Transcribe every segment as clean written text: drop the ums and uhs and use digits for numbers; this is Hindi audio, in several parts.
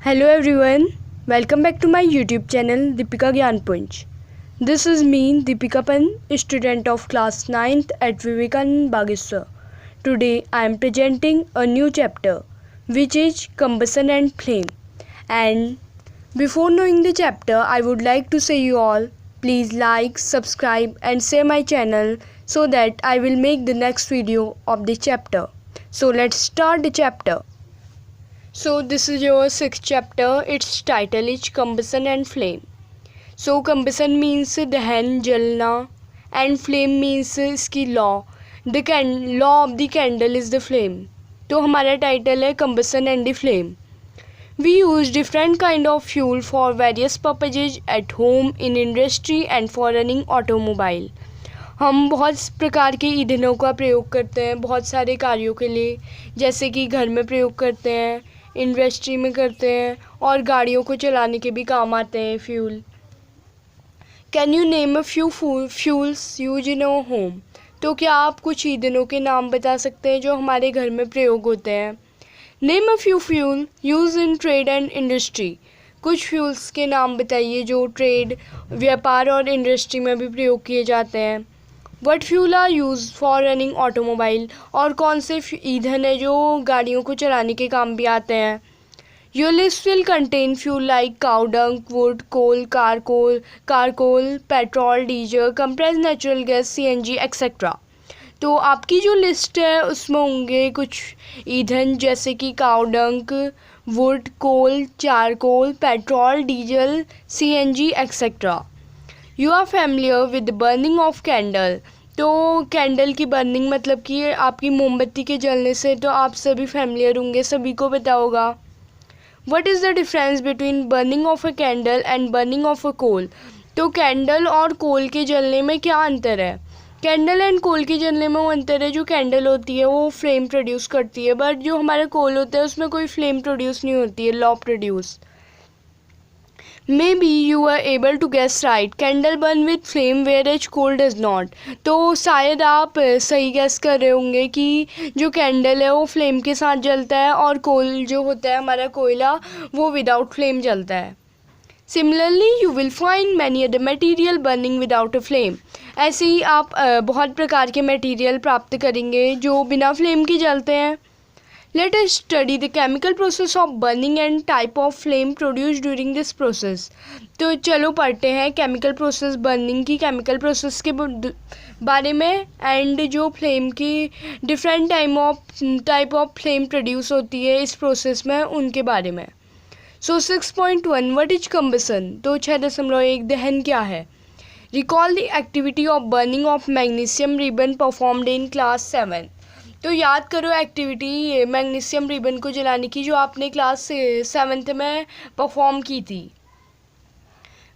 Hello everyone, welcome back to my YouTube channel Deepika Gyanpunj. This is me Deepika Pan, student of class 9th at Vivekanand Bageshwar. Today I am presenting a new chapter which is combustion and flame. And before knowing the chapter, I would like to say you all please like, subscribe and share my channel so that I will make the next video of the chapter. So let's start the chapter. So this is your sixth chapter. Its title is combustion and flame. So combustion means दहन जलना and flame means इसकी law. The law of the candle is the flame. तो हमारा title है combustion and the flame. We use different kind of fuel for various purposes at home, in industry and for running automobile. हम बहुत प्रकार के ईंधनों का प्रयोग करते हैं बहुत सारे कार्यों के लिए, जैसे कि घर में प्रयोग करते हैं, इंडस्ट्री में करते हैं और गाड़ियों को चलाने के भी काम आते हैं fuel. Can you name a few fuels use in our home? तो क्या आप कुछ ईंधनों के नाम बता सकते हैं जो हमारे घर में प्रयोग होते हैं? Name a few fuel use in trade and industry. कुछ फ्यूल्स के नाम बताइए जो ट्रेड, व्यापार और इंडस्ट्री में भी प्रयोग किए जाते हैं. What fuel are use for running automobile. और कौन से ईंधन है जो गाड़ियों को चलाने के काम भी आते हैं? Your list will contain fuel like cow dung, wood, coal, charcoal, petrol, diesel, compressed natural gas, CNG etcetera. तो आपकी जो लिस्ट है उसमें होंगे कुछ ईंधन जैसे कि cow dung, wood, coal, charcoal, petrol, diesel, CNG etcetera. You are familiar with burning of candle. तो कैंडल की बर्निंग मतलब कि आपकी मोमबत्ती के जलने से तो आप सभी फैमिलियर होंगे, सभी को पता होगा. What is the difference between burning of a candle and burning of a coal? तो कैंडल और कोल के जलने में क्या अंतर है? कैंडल एंड कोल के जलने में वो अंतर है, जो कैंडल होती है वो फ्लेम प्रोड्यूस करती है, बट जो हमारा कोल होता है उसमें कोई फ्लेम प्रोड्यूस नहीं होती है, law produce. Maybe you were able to guess right. Candle burn with flame whereas coal does not. तो शायद आप सही गैस कर रहे होंगे कि जो कैंडल है वो फ्लेम के साथ जलता है और कोल जो होता है हमारा कोयला वो विदाउट फ्लेम जलता है. Similarly, you will find many other material burning without a flame. ऐसे ही आप बहुत प्रकार के मटेरियल प्राप्त करेंगे जो बिना फ्लेम के जलते हैं. Let us study the chemical process of burning and type of flame produced during this process. तो चलो पढ़ते हैं केमिकल प्रोसेस बर्निंग की, केमिकल प्रोसेस के बारे में एंड जो फ्लेम की different type of flame produce होती है इस प्रोसेस में उनके बारे में. सो 6.1 व्हाट इज कम्बसन? तो 6.1 दहन क्या है? Recall the activity of burning of magnesium ribbon performed in class 7. तो याद करो एक्टिविटी मैग्नीशियम रिबन को जलाने की जो आपने क्लास 7th में परफॉर्म की थी.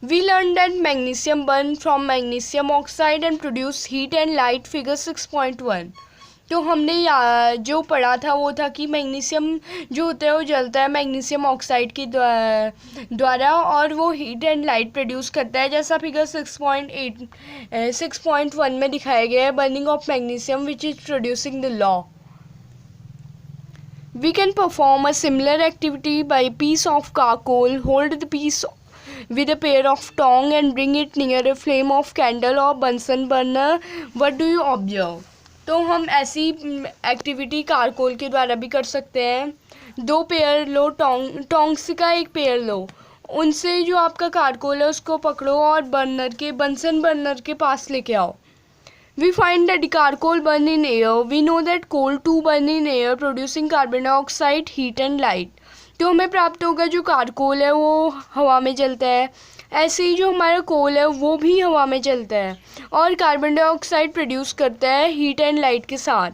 We learn that magnesium burn from magnesium oxide and produce heat and light. Figure 6.1. तो हमने जो पढ़ा था वो था कि मैग्नीशियम जो होता है वो जलता है मैग्नीशियम ऑक्साइड के द्वारा और वो हीट एंड लाइट प्रोड्यूस करता है, जैसा फिगर 6.1 में दिखाया गया है. Burning of magnesium which is producing the glow. We can perform a similar activity by piece of charcoal. Hold the piece with a pair of tongs and bring it near a flame of candle or Bunsen burner. What do you observe? तो हम ऐसी एक्टिविटी कारकोल के द्वारा भी कर सकते हैं. 2 पेयर लो, टोंग्स का एक पेयर लो, उनसे जो आपका कारकोल है उसको पकड़ो और बंसन बर्नर के पास लेके आओ. We find that charcoal burn in air. We know that coal to burn in air producing carbon dioxide, heat and light. तो हमें प्राप्त होगा जो कारकोल है वो हवा में जलता है, ऐसे ही जो हमारा कोल है वो भी हवा में जलता है और कार्बन डाइऑक्साइड प्रोड्यूस करता है हीट एंड लाइट के साथ.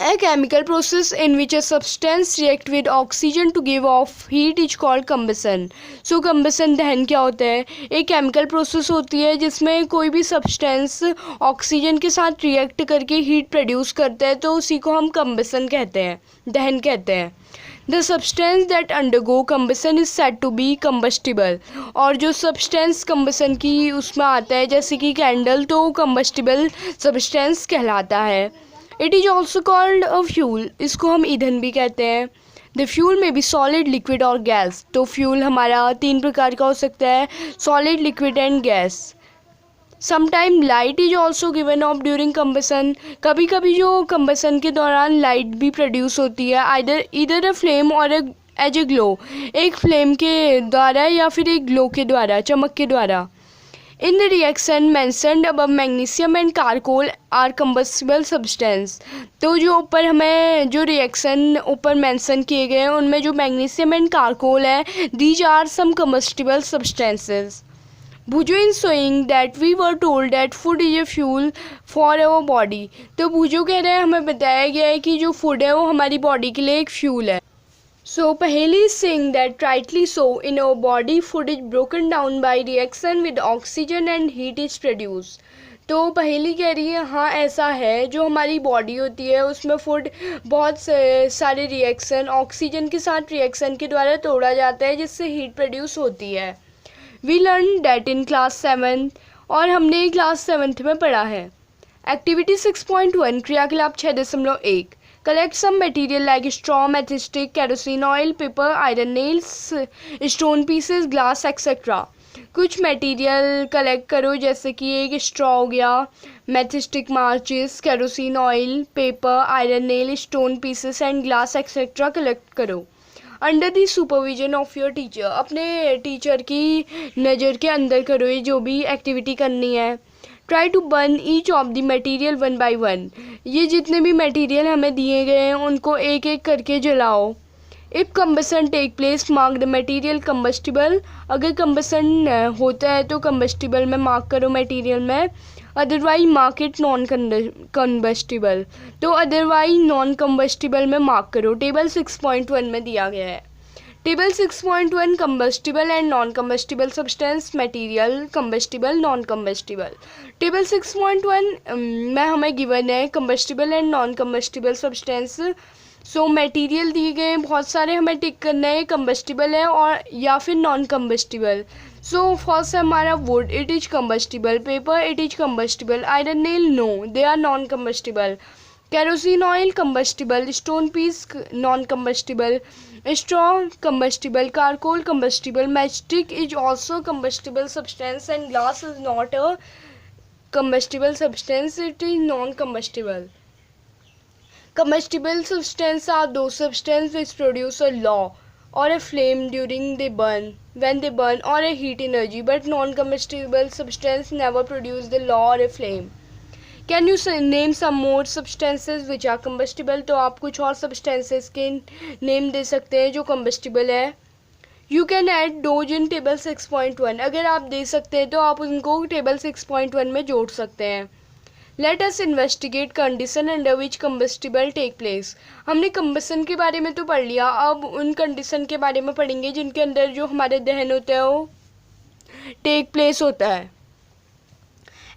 A chemical process in which a substance react with oxygen to give off heat is called combustion. So combustion दहन क्या होता है? एक केमिकल प्रोसेस होती है जिसमें कोई भी सब्सटेंस ऑक्सीजन के साथ रिएक्ट करके हीट प्रोड्यूस करता है, तो उसी को हम combustion कहते हैं, दहन कहते हैं. The substance that undergo combustion is said to be combustible. और जो substance combustion की उसमें आता है जैसे कि कैंडल, तो combustible substance कहलाता है. It is also called a fuel. इसको हम ईंधन भी कहते हैं. द फ्यूल में बी सॉलिड, लिक्विड और गैस। तो फ्यूल हमारा 3 प्रकार का हो सकता है, solid, liquid and gas. Sometime light is also given of during combustion. कभी कभी जो कम्बसन के दौरान लाइट भी प्रोड्यूस होती है, इधर अ फ्लेम और एज ए ग्लो, एक फ्लेम के द्वारा या फिर एक ग्लो के द्वारा, चमक के द्वारा। In the reaction mentioned above, magnesium and charcoal are combustible substance. तो जो ऊपर हमें जो रिएक्शन ऊपर मेंशन किए गए हैं उनमें जो मैग्नीशियम एंड कारकोल है, these are some combustible substances. Boojho in showing that we were told that food is a fuel for our body. तो भुजो कह रहे हैं हमें बताया गया है कि जो फूड है वो हमारी बॉडी के लिए एक फ्यूल है। So Paheli is saying that rightly so, in our body food is broken down by reaction with oxygen and heat is produced। तो पहेली कह रही है हाँ ऐसा है, जो हमारी बॉडी होती है उसमें फूड बहुत सारे रिएक्शन, ऑक्सीजन के साथ रिएक्शन के द्वारा तोड़ा जाता है जिससे हीट प्रोड्यूस होती है। We learn that in class 7, और हमने क्लास 7th में पढ़ा है। एक्टिविटी 6.1 क्रियाकलाप 6.1 collect some material like straw, matchstick, kerosene oil, paper, iron nails, stone pieces, glass etc। कुछ मटेरियल कलेक्ट करो जैसे कि एक स्ट्रॉ हो गया, मैचस्टिक, माचिस, kerosene oil, paper, iron nail, stone pieces and glass etcetera collect करो। Under the supervision of your teacher, अपने टीचर की नज़र के अंदर करो ये जो भी एक्टिविटी करनी है। Try to burn each of the material 1 by 1। ये जितने भी मटेरियल हमें दिए गए हैं उनको एक एक करके जलाओ। If combustion take place mark the material combustible. अगर कम्बसन होता है तो कम्बस्टिबल में मार्क करो मटेरियल में, otherwise mark it non combustible. तो अदरवाइज नॉन कम्बस्टिबल में मार्क करो। टेबल 6.1 में दिया गया है। Table 6.1 combustible and non combustible substance, material, combustible, non combustible. Table 6.1 में हमें गिवन है combustible and non combustible substance. So material दिए गए हैं बहुत सारे, हमें टिक करना है कंबस्टिबल है और या फिर नॉन कंबस्टिबल। सो फर्स्ट है हमारा wood, it is combustible. Paper, it is combustible. Iron nail, no they are non combustible. Kerosene oil combustible. Stone piece non combustible. straw combustible, charcoal combustible, matchstick is also combustible substance and glass is not a combustible substance, it is non-combustible। Combustible substances are those substances which produce a law or a flame during they burn, when they burn, or a heat energy, but non-combustible substance never produce the law or a flame। Can you name some more substances which are combustible. तो आप कुछ और सब्सटेंसेज के नेम दे सकते हैं जो कम्बस्टिबल है। You can add dose in table 6.1। अगर आप दे सकते हैं तो आप उनको टेबल 6.1 में जोड़ सकते हैं। Let us investigate condition under which combustible take place. हमने कम्बसन के बारे में तो पढ़ लिया, अब उन कंडीशन के बारे में पढ़ेंगे जिनके अंदर जो हमारे दहन होता है वो टेक प्लेस होता है।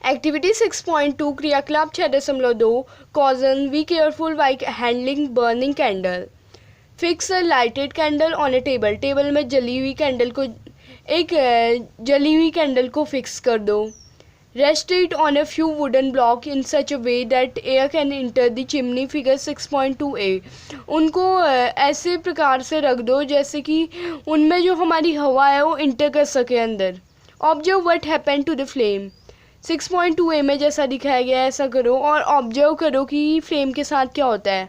एक्टिविटी 6.2 क्रियाकलाप 6.2 caution be careful while handling burning candle. Fix a lighted candle on a table. Table में जली हुई कैंडल को फिक्स कर दो। Rest it on a few wooden block in such a way that air can enter the chimney. Figure 6.2a। उनको ऐसे प्रकार से रख दो जैसे कि उनमें जो हमारी हवा है वो इंटर कर सके अंदर। Observe what happened to the flame. 6.2a में जैसा दिखाया गया है ऐसा करो और ऑब्जर्व करो कि फ्लेम के साथ क्या होता है।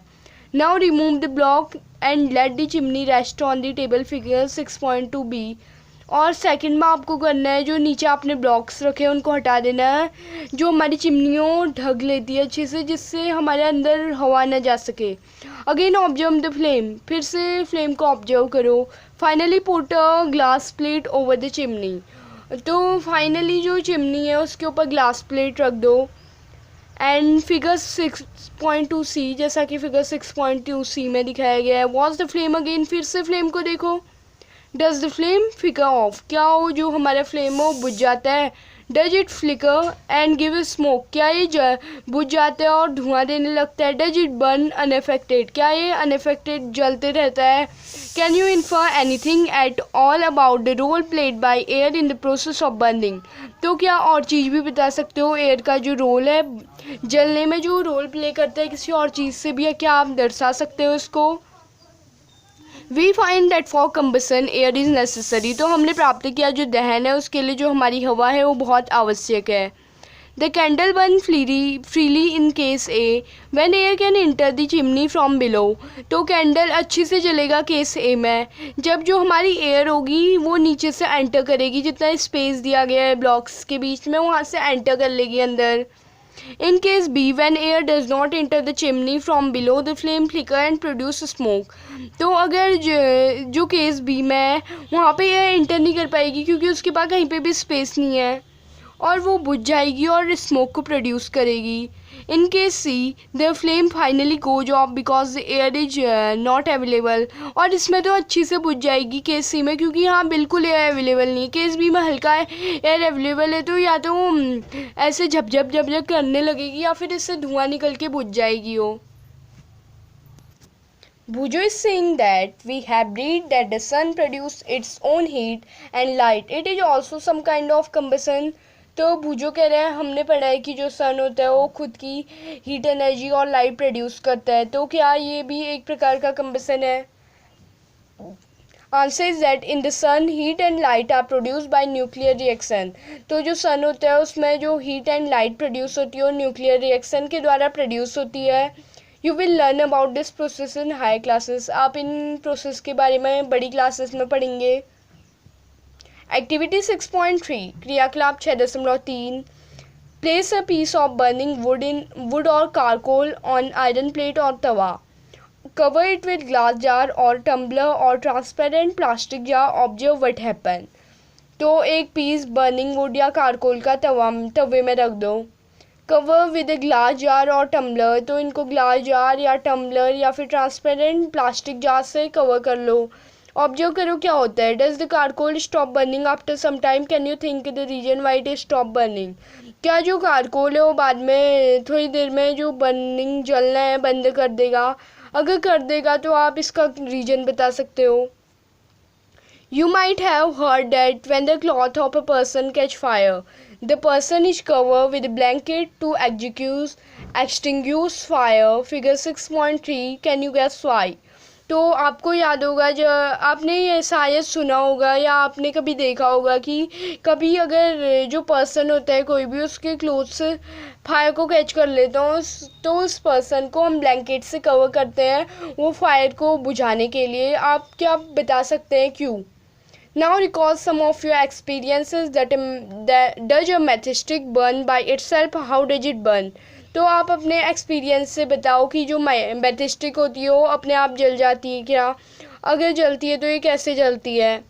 Now remove the block and let the chimney rest on the table. Figure 6.2b। और सेकंड में आपको करना है जो नीचे आपने ब्लॉक्स रखे हैं उनको हटा देना है, जो हमारी चिमनियों ढक लेती है अच्छे से, जिससे हमारे अंदर हवा न जा सके। अगेन ऑब्जर्व द फ्लेम, फिर से फ्लेम को ऑब्जर्व करो। Finally put a glass plate over the chimney. तो फाइनली जो चिमनी है उसके ऊपर ग्लास प्लेट रख दो। एंड फिगर 6.2c, जैसा कि फिगर 6.2c में दिखाया गया है। वॉच द फ्लेम अगेन, फिर से फ्लेम को देखो। Does the flame flicker off, क्या वो जो हमारा फ्लेम हो बुझ जाता है। Does it flicker and give smoke, क्या ये बुझ जाता है और धुआं देने लगता है। डज इट बर्न अनएफेक्टेड, क्या ये अनएफेक्टेड जलते रहता है। Can you infer anything at all about the role played by air in the process of burning. तो क्या और चीज़ भी बता सकते हो एयर का जो रोल है जलने में, जो रोल प्ले करता है किसी और चीज़ से भी, क्या आप दर्शा सकते हो इसको। We find that for combustion air is necessary, तो हमने प्राप्त किया जो दहन है उसके लिए जो हमारी हवा है वो बहुत आवश्यक है। The candle burn freely in case A when air can enter the chimney from below, तो कैंडल अच्छी से जलेगा केस ए में जब जो हमारी एयर होगी वो नीचे से एंटर करेगी, जितना स्पेस दिया गया है ब्लॉक्स के बीच में वहाँ से एंटर कर लेगी अंदर। In case B, when air does not enter the chimney from below, the flame flicker and produce smoke, तो अगर जो केस बी में है वहाँ पे एयर इंटर नहीं कर पाएगी क्योंकि उसके पास कहीं पे भी स्पेस नहीं है और वो बुझ जाएगी और स्मोक को प्रोड्यूस करेगी। In case C, the flame finally goes off because the air is not available, और इसमें तो अच्छी से बुझ जाएगी केस सी में क्योंकि यहाँ बिल्कुल एयर अवेलेबल नहीं है। केस बी में हल्का एयर अवेलेबल है तो या तो ऐसे झपझप झपझप करने लगेगी या फिर इससे धुआं निकल के बुझ जाएगी वो। Bujo is saying that we have read that the sun produces its own heat and light. It is also some kind of combustion. तो बूजो कह रहे हैं हमने पढ़ा है कि जो सन होता है वो खुद की हीट एनर्जी और लाइट प्रोड्यूस करता है, तो क्या ये भी एक प्रकार का कम्बसन है? Answer is that in the sun heat and light are produce by nuclear reaction, तो जो सन होता है उसमें जो हीट एंड लाइट प्रोड्यूस होती है वो न्यूक्लियर रिएक्शन के द्वारा प्रोड्यूस होती है। You will learn about this process in high classes, आप इन प्रोसेस के बारे में बड़ी क्लासेस में पढ़ेंगे। एक्टिविटी 6.3 क्रियाकलाप 6.3 place a piece of burning wood और कारकोल ऑन आयरन प्लेट और tawa, cover it with glass jar और टम्बलर और transparent plastic jar, observe what happen, तो एक पीस बर्निंग वुड या कारकोल का तवे में रख दो। Cover with a glass jar और टम्बलर, तो इनको ग्लास जार या टम्बलर या फिर ट्रांसपेरेंट प्लास्टिक जार से कवर कर लो। ऑब्जर्व करो क्या होता है। Does the charcoal stop burning after some time, can you think the reason why it stop burning, क्या जो कारकोल है वो बाद में थोड़ी देर में जो बर्निंग जलना है बंद कर देगा? अगर कर देगा तो आप इसका रीजन बता सकते हो। You might have heard that when the cloth of a person catch fire, the person is covered with a blanket to extinguish fire. Figure 6.3. Can you guess why? तो आपको याद होगा जब आपने ये शायद सुना होगा या आपने कभी देखा होगा कि कभी अगर जो पर्सन होता है कोई भी उसके क्लोथ्स फायर को कैच कर लेता हो तो उस पर्सन को हम ब्लैंकेट से कवर करते हैं वो फायर को बुझाने के लिए। आप क्या बता सकते हैं क्यों? Now recall some of your experiences that does a matchstick burn by itself? How does it burn? तो आप अपने एक्सपीरियंस से बताओ कि जो मैथस्टिक होती है वो अपने आप जल जाती है क्या? अगर जलती है तो ये कैसे जलती है?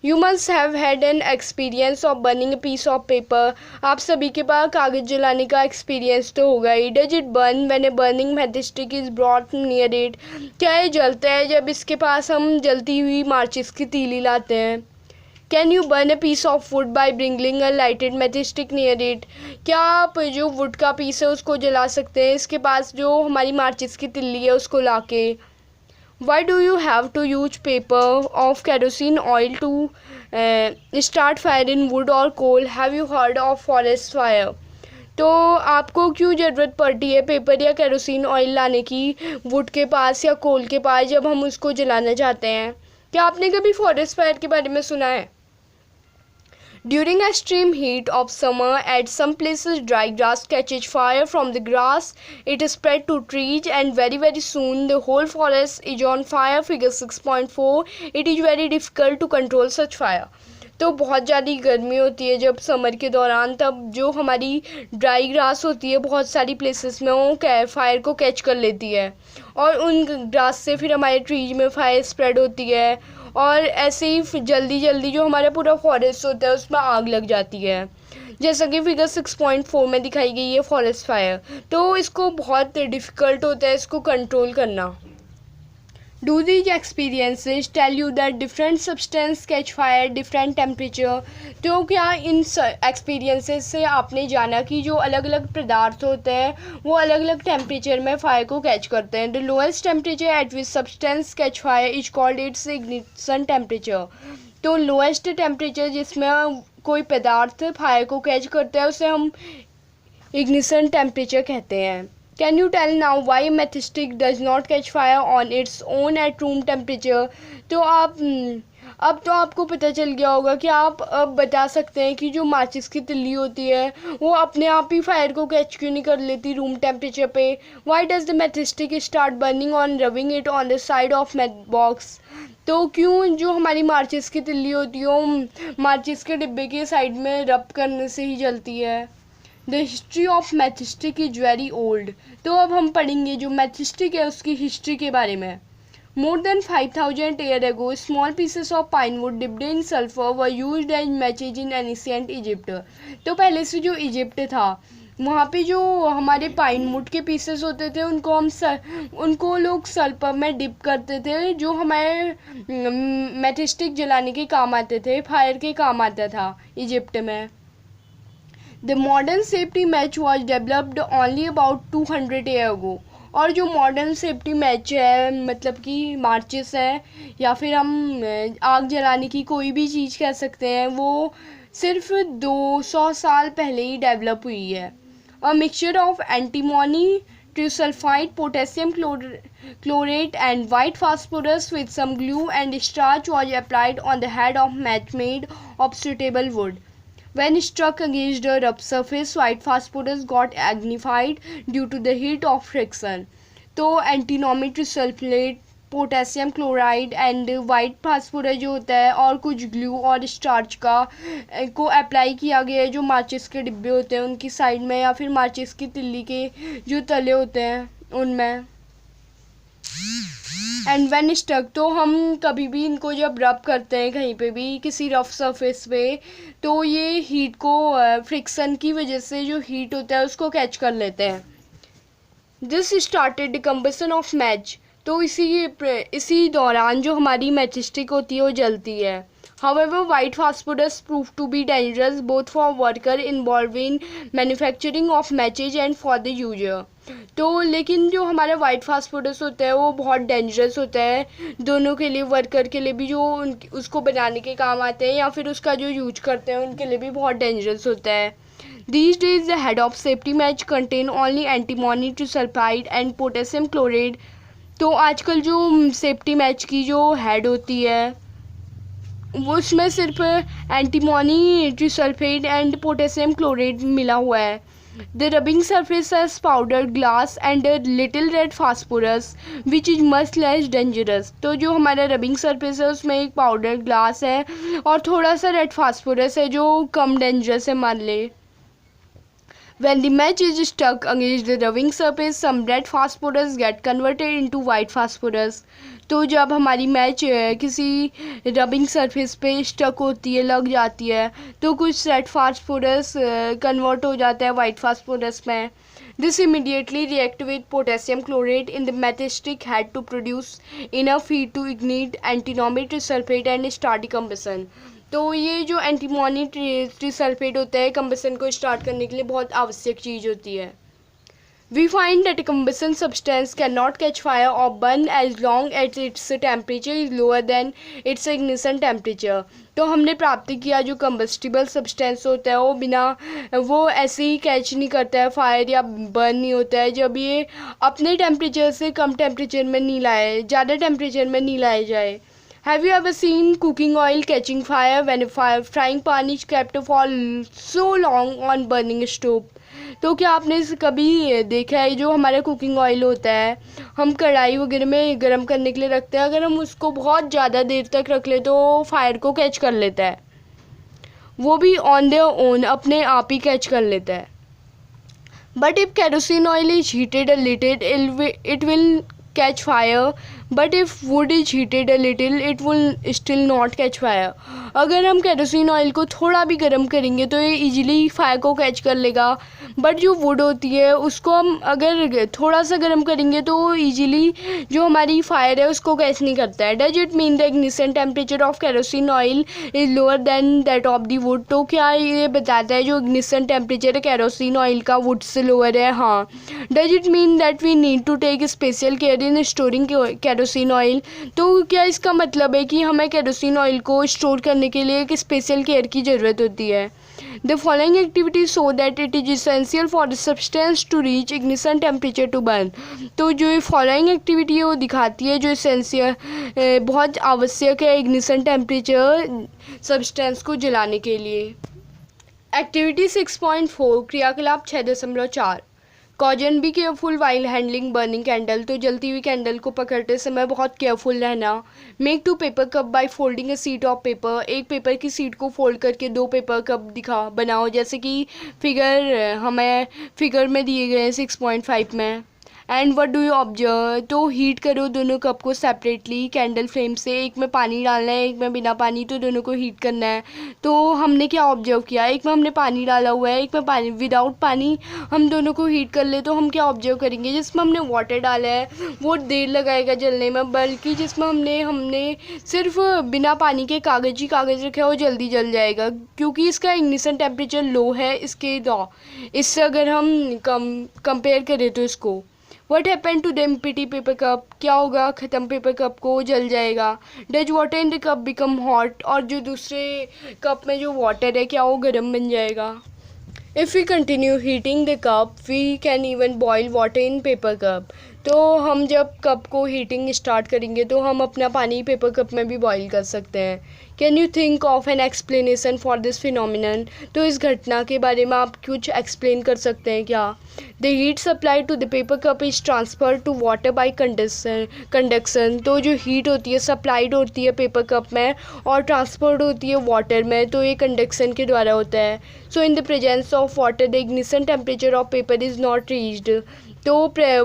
You must have had an experience of burning a piece of paper. आप सभी के पास कागज़ जलाने का एक्सपीरियंस तो होगा ही। Does it burn when a burning matchstick is brought near it? क्या ये जलता है जब इसके पास हम जलती हुई माचिस की तीली लाते हैं? Can you burn a piece of wood by bringing a lighted matchstick near it? क्या आप जो वुड का पीस है उसको जला सकते हैं इसके पास जो हमारी माचिस की तिल्ली है उसको लाके? Why do you have to use paper of kerosene oil to start fire in wood और coal? Have you heard of forest fire? तो आपको क्यों ज़रूरत पड़ती है पेपर या केरोसिन ऑयल लाने की वुड के पास या कोल के पास जब हम उसको जलाना चाहते हैं? क्या आपने कभी फॉरेस्ट फायर के बारे में सुना है? During extreme heat of summer, at some places dry grass catches fire from the grass. It is spread to trees and very soon the whole forest is on fire. Figure 6.4. It is very difficult to control such fire. तो बहुत ज़्यादा गर्मी होती है जब समर के दौरान, तब जो हमारी ड्राई ग्रास होती है बहुत सारी प्लेसेस में वो फायर को कैच कर लेती है और उन ग्रास से फिर हमारे ट्रीज में फायर स्प्रेड होती है और ऐसे ही जल्दी जो हमारा पूरा फॉरेस्ट होता है उसमें आग लग जाती है, जैसा कि फिगर 6.4 में दिखाई गई है फॉरेस्ट फायर। तो इसको बहुत डिफ़िकल्ट होता है इसको कंट्रोल करना। Do these experiences tell you that different substance catch fire different temperature? तो क्या इन एक्सपीरियंसेस से आपने जाना कि जो अलग अलग पदार्थ होते हैं वो अलग अलग टेम्परेचर में फायर को कैच करते हैं? The lowest temperature at which substance catch fire is called its ignition temperature. तो लोएस्ट टेम्परेचर जिसमें कोई पदार्थ फायर को कैच करता है उसे हम इग्निशन टेम्परेचर कहते हैं। Can you tell now why a matchstick does not catch fire on its own at room temperature? तो अब तो आपको पता चल गया होगा कि आप अब बता सकते हैं कि जो माचिस की तिल्ली होती है वो अपने आप ही फायर को कैच क्यों नहीं कर लेती रूम टेम्परेचर पे. Why does the matchstick start burning on rubbing it on the side of match box? तो क्यों जो हमारी माचिस की तिल्ली होती है वो माचिस के डिब्बे के साइड में रब करने से ही जलती है. The history of matchstick is very old. तो अब हम पढ़ेंगे जो मैथस्टिक है उसकी हिस्ट्री के बारे में. More than 5,000 years ago, small pieces of pine wood dipped in sulfur were used as matches in ancient Egypt. तो पहले से जो इजिप्ट था वहाँ पे जो हमारे पाइन वुड के पीसेस होते थे उनको लोग सल्फर में डिप करते थे जो हमारे मैथस्टिक जलाने के काम आते थे, फायर के काम आता था इजिप्ट में. The modern safety match was developed only about 200 years ago. और जो मॉडर्न सेफ्टी मैच है मतलब कि मार्चिस है या फिर हम आग जलाने की कोई भी चीज़ कह सकते हैं वो सिर्फ 200 साल पहले ही डेवलप हुई है. A mixture of antimony trisulphide potassium chlorate and white phosphorus with some glue and starch was applied on the head of match made of suitable wood. When struck against a rough surface, white phosphorus got agnified due to the heat of friction. तो antimony trisulphate, potassium chloride and white phosphorus जो होता है और कुछ ग्लू और स्टार्च को अप्लाई किया गया है जो माचिस के डिब्बे होते हैं उनकी साइड में या फिर माचिस की तिल्ली के जो तले होते हैं उनमें. एंड व्हेन स्टक, तो हम कभी भी इनको जब रब करते हैं कहीं पे भी किसी रफ सरफेस पे तो ये हीट को फ्रिक्शन की वजह से जो हीट होता है उसको कैच कर लेते हैं. This started combustion of match. तो इसी दौरान जो हमारी मैचस्टिक होती है वो जलती है. However, white phosphorus proved to be dangerous both for worker involved in manufacturing of matches and for the user. तो लेकिन जो हमारा वाइट फास्फोरस होता है वो बहुत डेंजरस होता है दोनों के लिए, वर्कर के लिए भी जो उसको बनाने के काम आते हैं या फिर उसका जो यूज करते हैं उनके लिए भी बहुत डेंजरस होता है. These days the head of safety match contain only antimony trisulfide and potassium chloride. तो आजकल जो सेफ्टी मैच की जो हेड होती है वो उसमें सिर्फ एंटीमोनी ट्रिसल्फेट एंड पोटेशियम क्लोराइड मिला हुआ है. The rubbing surface has powder glass and little red phosphorus which is much less dangerous. तो जो हमारा रबिंग सरफेस है उसमें एक पाउडर ग्लास है और थोड़ा सा रेड फास्फोरस है जो कम डेंजरस है मान ले. When the match is stuck against the rubbing surface, some red phosphorus get converted into white phosphorus. तो जब हमारी मैच किसी रबिंग सरफेस पे स्टक होती है, लग जाती है, तो कुछ रेड फास्फोरस कन्वर्ट हो जाता है वाइट फास्फोरस में. This immediately react with potassium chlorate in the matchstick head to produce enough heat to ignite antimony trisulfate and start combustion. तो ये जो एंटीमोनी ट्रिसल्फेट होता है कंबसन को स्टार्ट करने के लिए बहुत आवश्यक चीज़ होती है. We find that a combustion substance cannot catch fire or burn as long as its temperature is lower than its ignition temperature. तो हमने प्राप्त किया जो कंबस्टिबल सब्सटेंस होता है वो ऐसे ही कैच नहीं करता है फायर या बर्न नहीं होता है जब ये अपने टेम्परेचर से कम टेम्परेचर में नहीं लाए, ज़्यादा टेम्परेचर में नहीं लाए जाए. Have you ever seen cooking oil catching fire when a frying pan is kept for so long on burning stove? तो क्या आपने कभी देखा है जो हमारा कुकिंग ऑयल होता है हम कढ़ाई वगैरह में गर्म करने के लिए रखते हैं, अगर हम उसको बहुत ज़्यादा देर तक रख ले तो फायर को कैच कर लेता है, वो भी ऑन देयर ओन अपने आप ही कैच कर लेता है. But if kerosene oil is heated a little it will catch fire, but if wood is heated a little it will still not catch fire. अगर हम केरोसिन ऑयल को थोड़ा भी गर्म करेंगे तो ये इजीली फायर को कैच कर लेगा, बट जो वुड होती है उसको हम अगर थोड़ा सा गर्म करेंगे तो इजीली जो हमारी फायर है उसको कैच नहीं करता है. Does it mean the ignition temperature of kerosene oil is lower than that of the wood? तो क्या ये बताता है जो इग्निशन टेम्परेचर केरोसिन ऑयल का वुड से लोअर है? हाँ. Does it mean that we need to take special care in storing kerosene oil? तो क्या इसका मतलब है कि हमें केरोसिन ऑयल को स्टोर करने के लिए एक स्पेशल केयर की ज़रूरत होती है? The following activity so that it is essential for the substance to reach ignition temperature to burn. तो जो ये फॉलोइंग एक्टिविटी है वो दिखाती है जो इसेंशियल बहुत आवश्यक है इग्निशन टेम्परेचर सब्सटेंस को जलाने के लिए। एक्टिविटी 6.4 क्रियाकलाप 6.4 caution be careful while handling burning candle. तो जलती हुई कैंडल को पकड़ते समय बहुत केयरफुल रहना। Make 2 paper cup by folding A sheet of paper. एक पेपर की शीट को फोल्ड करके 2 पेपर कप बनाओ, जैसे कि हमें फिगर में दिए गए हैं 6.5 में। And what do you observe. तो हीट करो दोनों कप को सेपरेटली कैंडल फ्लेम से। एक में पानी डालना है, एक में बिना पानी, तो दोनों को हीट करना है। तो हमने क्या ऑब्जर्व किया, एक में हमने पानी डाला हुआ है, एक में पानी विदाउट पानी। हम दोनों को हीट कर ले तो हम क्या ऑब्जर्व करेंगे, जिसमें हमने वाटर डाला है वो देर लगाएगा जलने में, बल्कि जिसमें हमने सिर्फ बिना पानी के कागज़ ही कागज़ रखा है वो जल्दी जल जाएगा, क्योंकि इसका इग्निशन टेम्परेचर लो है इससे अगर हम कंपेयर करें तो इसको। What happened to the empty paper cup? क्या होगा, ख़त्म पेपर कप को जल जाएगा। Does water in the cup become hot? और जो दूसरे कप में जो वाटर है क्या वो गर्म बन जाएगा। If we continue heating the cup, we can even boil water in paper cup. तो हम जब कप को हीटिंग स्टार्ट करेंगे तो हम अपना पानी पेपर कप में भी बॉईल कर सकते हैं। Can you think of an explanation for this phenomenon. तो इस घटना के बारे में आप कुछ एक्सप्लेन कर सकते हैं क्या। The heat supply to the paper cup is transfer to water by conduction. तो जो हीट होती है सप्लाइड होती है पेपर कप में और ट्रांसफर्ड होती है वाटर में, तो ये कंडक्शन के द्वारा होता है। So in the presence of water the ignition temperature of paper is not reached. तो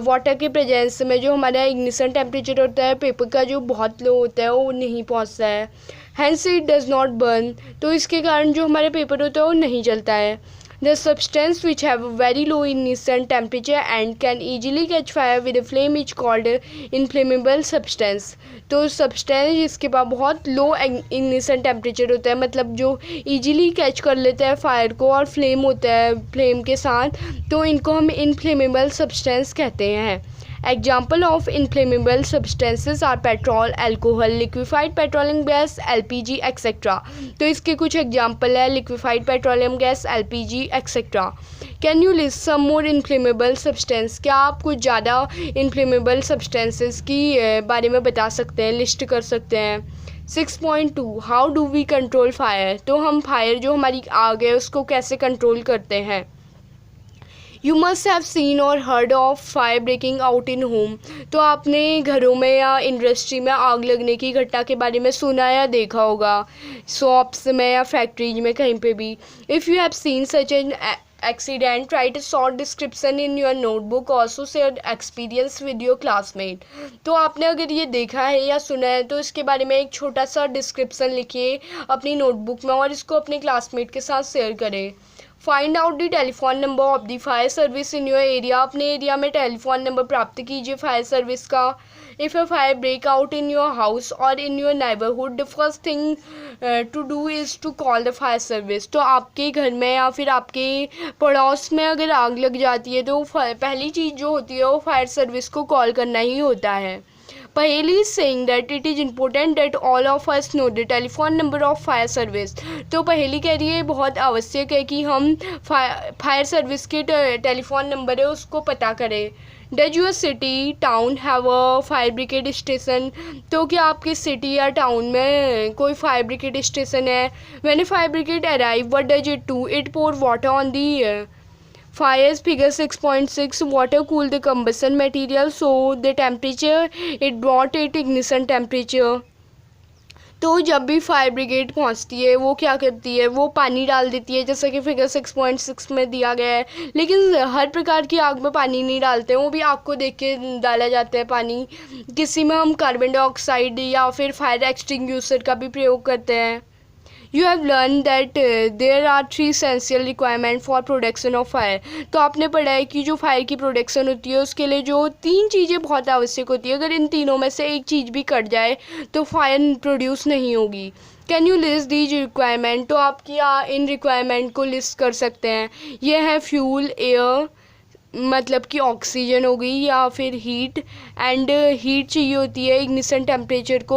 वाटर के प्रेजेंस में जो हमारा इग्निशन टेम्परेचर होता है पेपर का जो बहुत लो होता है वो नहीं पहुंचता है। Hence it does not burn. तो इसके कारण जो हमारा पेपर होता है वो नहीं जलता है। The substance which have very low ignition temperature and can easily catch fire with a flame is called inflammable substance. तो सब्सटेंस जिसके पास बहुत लो इग्निशन टेम्परेचर होता है, मतलब जो ईजिली कैच कर लेता है फायर को और फ्लेम होता है फ्लेम के साथ, तो इनको हम इनफ्लेमेबल सब्सटेंस कहते हैं। Example of inflammable substances are petrol, alcohol, liquefied petroleum gas, LPG etcetera. तो इसके कुछ एग्जाम्पल है liquefied petroleum gas, LPG etcetera. Can you list some more inflammable substance. क्या आप कुछ ज़्यादा इनफ्लेमेबल सब्सटेंसेस की बारे में बता सकते हैं, लिस्ट कर सकते हैं। 6.2 how do we control fire. तो हम फायर जो हमारी आग है उसको कैसे कंट्रोल करते हैं। You must have seen or heard of fire breaking out in home. तो आपने घरों में या इंडस्ट्री में आग लगने की घटना के बारे में सुना या देखा होगा, शॉप्स में या फैक्ट्रीज में कहीं पे भी। If you have seen such an accident, write a short description in your notebook. Also share experience with your classmate. तो आपने अगर ये देखा है या सुना है तो इसके बारे में एक छोटा सा डिस्क्रिप्शन लिखिए अपनी नोटबुक में और इसको अपने क्लासमेट के साथ शेयर करें। Find out the telephone number of the fire service in your area. अपने एरिया में टेलीफोन नंबर प्राप्त कीजिए फायर सर्विस का। If a fire break out in your house और in your neighbourhood the first thing to do is to call the fire service. तो आपके घर में या फिर आपके पड़ोस में अगर आग लग जाती है तो पहली चीज़ जो होती है वो फायर सर्विस को कॉल करना ही होता है। Paheli is saying that it is important that all of us know the telephone number of fire service. तो पहेली कह रही है बहुत आवश्यक है कि हम फायर सर्विस के टेलीफोन नंबर है उसको पता करें। Does your city town have a fire brigade station. तो क्या आपके सिटी या टाउन में कोई फायर ब्रिगेड स्टेशन है। When a fire brigade arrive what does it do, it pour water on the fires. Figure 6.6 water cool the combustion material so the temperature it brought it ignition temperature. तो जब भी फायर ब्रिगेड पहुंचती है वो क्या करती है, वो पानी डाल देती है जैसा कि फिगर 6.6 में दिया गया है। लेकिन हर प्रकार की आग में पानी नहीं डालते हैं, वो भी आग को देख के डाला जाता है पानी। किसी में हम कार्बन डाइऑक्साइड या फिर फायर एक्सटिंग्विशर का भी प्रयोग करते हैं। You have learned that there are 3 essential requirement for production of fire. तो आपने पढ़ा है कि जो फायर की प्रोडक्शन होती है उसके लिए जो 3 चीज़ें बहुत आवश्यक होती है। अगर इन तीनों में से एक चीज़ भी कट जाए तो फायर प्रोड्यूस नहीं होगी। Can you list these requirement. तो आप क्या इन रिक्वायरमेंट को लिस्ट कर सकते हैं। ये है फ्यूल, एयर मतलब कि ऑक्सीजन हो गई, या फिर हीट। एंड हीट चाहिए होती है इग्निशन टेम्परेचर को